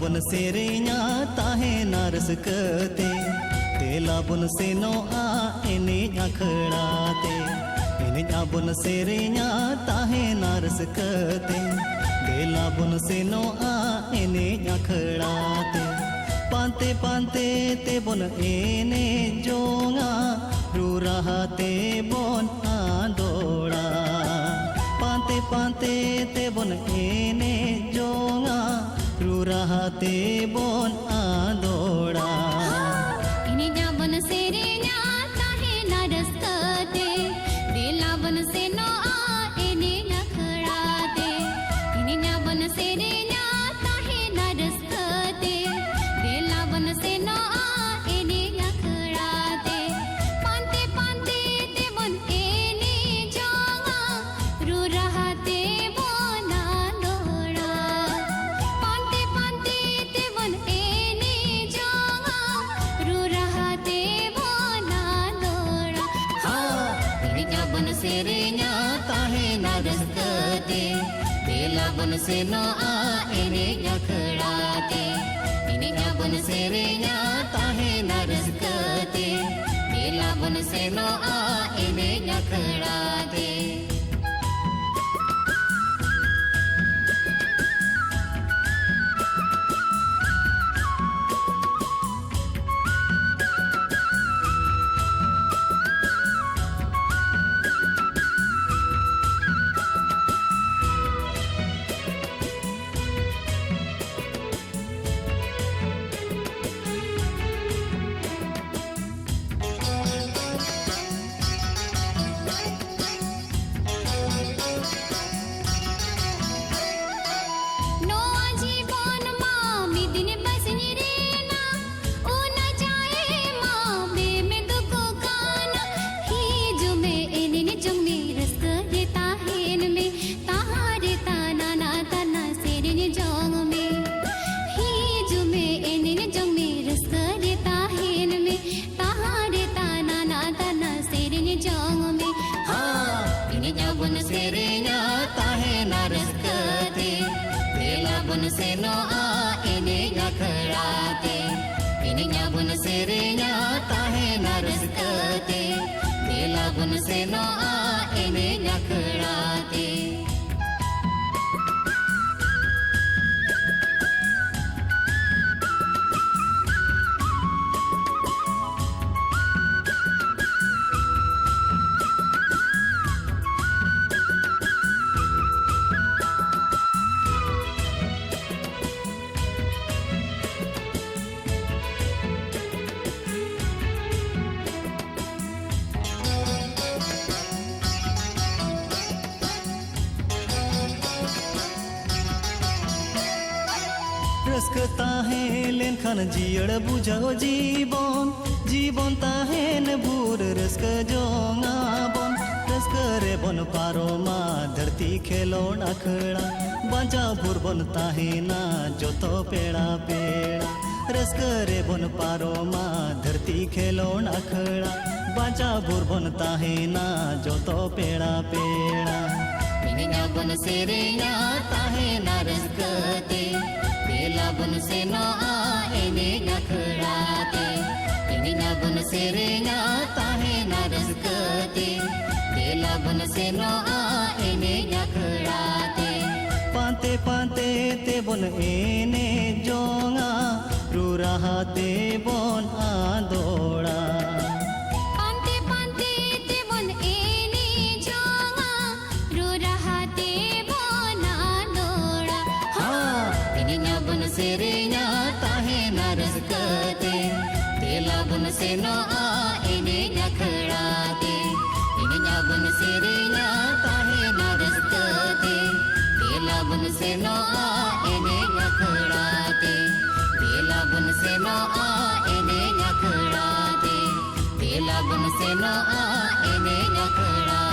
bun sereña tahena raskate tela bun senoa enenya khadate enenya bun sereña tahena raskate tela bun senoa enenya khadate pante pante te bun ene jonga ru raha te bon adoda pante pante te bon ene jonga ru raha te bon adoda enenya bun sereña tahena raskate tela bun senoa enenya khadate enenya bun sereña tahena raskate tela bun senoa enenya khadate pante pante te bon ene jonga ru raha te bon adoda pante pante te bon ene jonga ru raha te bon adoda enenya bun sereña tahena raskate tela bun senoa enenya khadate enenya bun sereña tahena raskate tela bun senoa enenya khadate Noa जीवन माँ मिदिन बसनी रेना ओ न जाए माँ बे में दुखो गाना ही जो में एने जंग में रस्क देता हेन में ताहारे ताना ना ताना सेरने जंग में ही जो में एने जंग में रस्क देता हेन में ताहारे ताना ना ताना सेरने जंग में enenya bun sereña tahena raskate tela bun senoa enenya khadate enenya bun sereña tahena raskate tela bun senoa enenya khadate rusk ताहे लेनखान जियड़ बुझो जीवन जीवन ताहेन भूर रस्क जोंगा बन रस्क रे बन पारो मा धरती खेलो अखड़ा बांचा भूर बन ताहेना जोतो पेड़ा पेड़ा रस्क रे बन पारो मा धरती खेलो अखड़ा बांचा भूर बन ताहेना जोतो पेड़ा पेड़ा enenya bun sereña tahena raskate tela bun senoa enenya khadate enenya bun sereña tahena raskate tela bun senoa enenya khadate pante pante te bun ene jonga ru raha te bon adoda pante pante te bon ene jonga ru raha te bon adoda enenya bun sereña tahena raskate tela bun senoa enenya khadate enenya bun sereña tahena raskate tela bun senoa enenya khadate tela bun senoa enenya khadate tela bun senoa enenya khadate